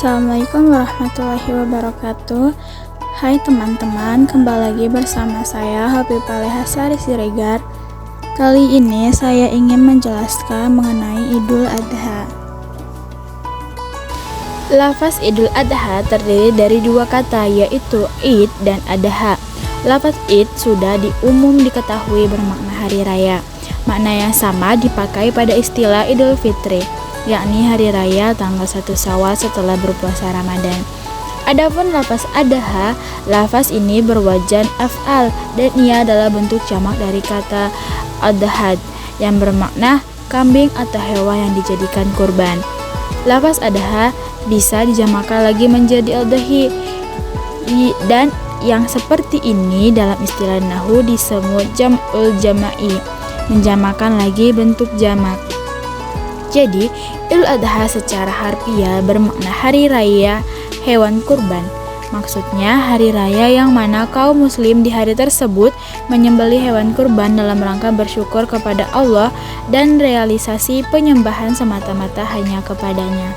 Assalamualaikum warahmatullahi wabarakatuh. Hai teman-teman, kembali lagi bersama saya Habibah Lehasari Siregar. Kali ini saya ingin menjelaskan mengenai Idul Adha. Lafaz Idul Adha terdiri dari dua kata, yaitu Id dan Adha. Lafaz Id sudah umum diketahui bermakna hari raya. Makna yang sama dipakai pada istilah Idul Fitri, yakni hari raya tanggal 1 Syawal setelah berpuasa Ramadan. Adapun lafaz Adha, lafaz ini berwajan af'al dan ia adalah bentuk jamak dari kata adhad yang bermakna kambing atau hewan yang dijadikan kurban. Lafaz Adha bisa dijamakkan lagi menjadi adhi, dan yang seperti ini dalam istilah nahwu disebut jam'ul jama'i, menjamakan lagi bentuk jamak. Jadi, Idul Adha secara harfiah bermakna hari raya hewan kurban. Maksudnya, hari raya yang mana kaum muslim di hari tersebut menyembelih hewan kurban dalam rangka bersyukur kepada Allah dan realisasi penyembahan semata-mata hanya kepadanya.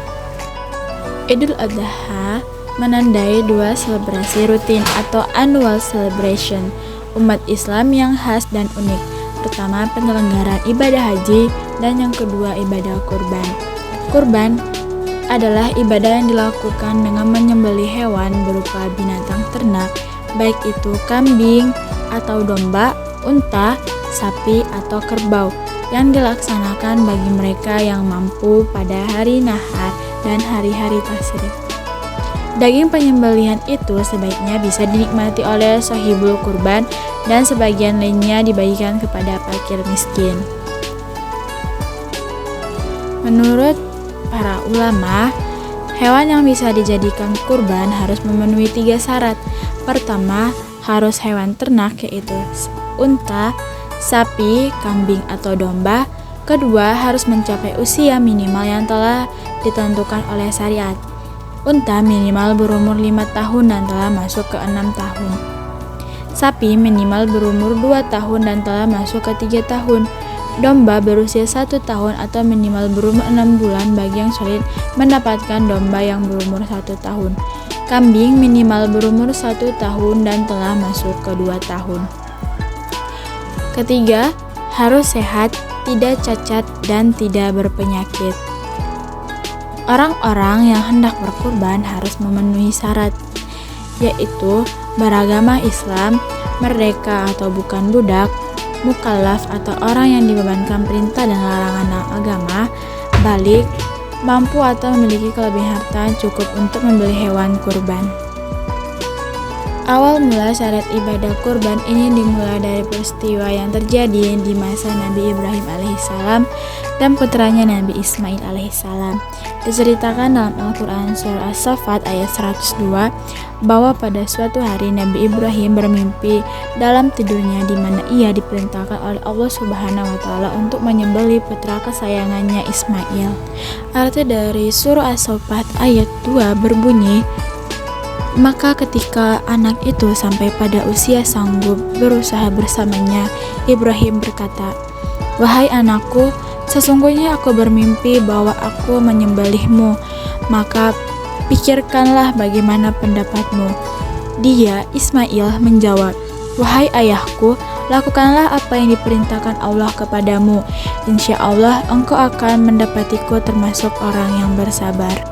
Idul Adha menandai dua selebrasi rutin atau annual celebration umat Islam yang khas dan unik. Pertama, penyelenggaraan ibadah haji, dan yang kedua, ibadah kurban. Kurban adalah ibadah yang dilakukan dengan menyembelih hewan berupa binatang ternak, baik itu kambing atau domba, unta, sapi, atau kerbau, yang dilaksanakan bagi mereka yang mampu pada hari nahar dan hari-hari tasyrik. Daging penyembelihan itu sebaiknya bisa dinikmati oleh sahibul kurban dan sebagian lainnya dibagikan kepada fakir miskin. Menurut para ulama, hewan yang bisa dijadikan kurban harus memenuhi 3 syarat. Pertama, harus hewan ternak yaitu unta, sapi, kambing, atau domba. Kedua, harus mencapai usia minimal yang telah ditentukan oleh syariat. Unta minimal berumur 5 tahun dan telah masuk ke 6 tahun. Sapi minimal berumur 2 tahun dan telah masuk ke 3 tahun. Domba berusia 1 tahun atau minimal berumur 6 bulan bagi yang sulit mendapatkan domba yang berumur 1 tahun. Kambing minimal berumur 1 tahun dan telah masuk ke 2 tahun. Ketiga, harus sehat, tidak cacat, dan tidak berpenyakit. Orang-orang yang hendak berkurban harus memenuhi syarat, yaitu beragama Islam, merdeka atau bukan budak, mukallaf atau orang yang dibebankan perintah dan larangan agama, balik, mampu atau memiliki kelebihan harta cukup untuk membeli hewan kurban. Awal mula syariat ibadah kurban ini dimulai dari peristiwa yang terjadi di masa Nabi Ibrahim alaihissalam dan putranya Nabi Ismail alaihissalam. Diceritakan dalam Al-Quran Surah As-Saffat ayat 102 bahwa pada suatu hari Nabi Ibrahim bermimpi dalam tidurnya di mana ia diperintahkan oleh Allah Subhanahu wa Ta'ala untuk menyembelih putra kesayangannya Ismail. Arti dari Surah As-Saffat ayat 2 berbunyi, maka ketika anak itu sampai pada usia sanggup berusaha bersamanya, Ibrahim berkata, "Wahai anakku, sesungguhnya aku bermimpi bahwa aku menyembelihmu, maka pikirkanlah bagaimana pendapatmu." Dia, Ismail, menjawab, "Wahai ayahku, lakukanlah apa yang diperintahkan Allah kepadamu. Insya Allah engkau akan mendapatiku termasuk orang yang bersabar."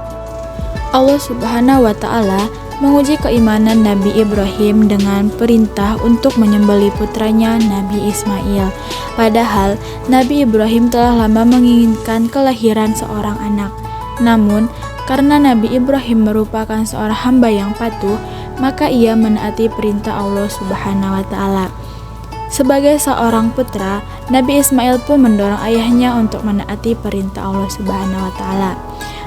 Allah Subhanahu wa Ta'ala menguji keimanan Nabi Ibrahim dengan perintah untuk menyembelih putranya Nabi Ismail. Padahal Nabi Ibrahim telah lama menginginkan kelahiran seorang anak. Namun, karena Nabi Ibrahim merupakan seorang hamba yang patuh, maka ia menaati perintah Allah Subhanahu wa Ta'ala. Sebagai seorang putra, Nabi Ismail pun mendorong ayahnya untuk menaati perintah Allah Subhanahu wa Ta'ala.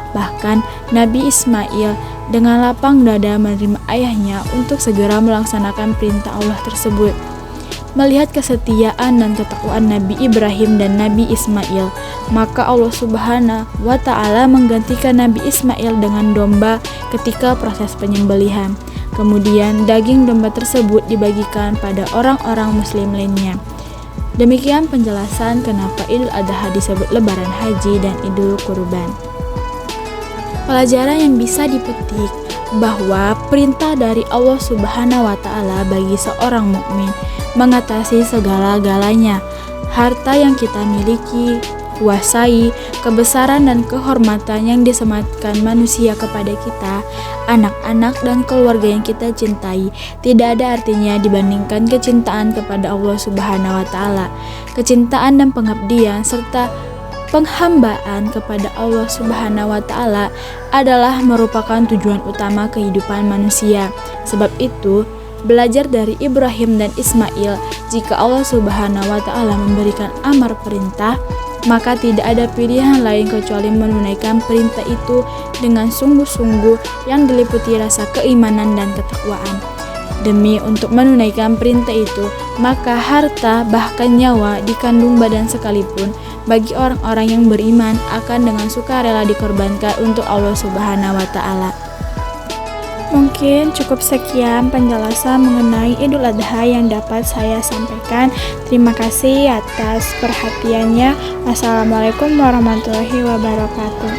Bahkan Nabi Ismail dengan lapang dada menerima ayahnya untuk segera melaksanakan perintah Allah tersebut. Melihat kesetiaan dan ketakwaan Nabi Ibrahim dan Nabi Ismail, maka Allah Subhanahu wa Ta'ala menggantikan Nabi Ismail dengan domba ketika proses penyembelihan. Kemudian daging domba tersebut dibagikan pada orang-orang muslim lainnya. Demikian penjelasan kenapa Idul Adha disebut Lebaran Haji dan Idul Kurban. Pelajaran yang bisa dipetik bahwa perintah dari Allah Subhanahu wa taala bagi seorang mukmin mengatasi segala-galanya. Harta yang kita miliki, kuasai, kebesaran dan kehormatan yang disematkan manusia kepada kita, anak-anak dan keluarga yang kita cintai, tidak ada artinya dibandingkan kecintaan kepada Allah Subhanahu wa taala. Kecintaan dan pengabdian serta penghambaan kepada Allah Subhanahu wa taala adalah merupakan tujuan utama kehidupan manusia. Sebab itu, belajar dari Ibrahim dan Ismail, jika Allah Subhanahu wa taala memberikan amar perintah, maka tidak ada pilihan lain kecuali menunaikan perintah itu dengan sungguh-sungguh yang diliputi rasa keimanan dan ketakwaan. Demi untuk menunaikan perintah itu, maka harta bahkan nyawa dikandung badan sekalipun bagi orang-orang yang beriman akan dengan sukarela dikorbankan untuk Allah Subhanahu wa taala. Mungkin cukup sekian penjelasan mengenai Idul Adha yang dapat saya sampaikan. Terima kasih atas perhatiannya. Wassalamualaikum warahmatullahi wabarakatuh.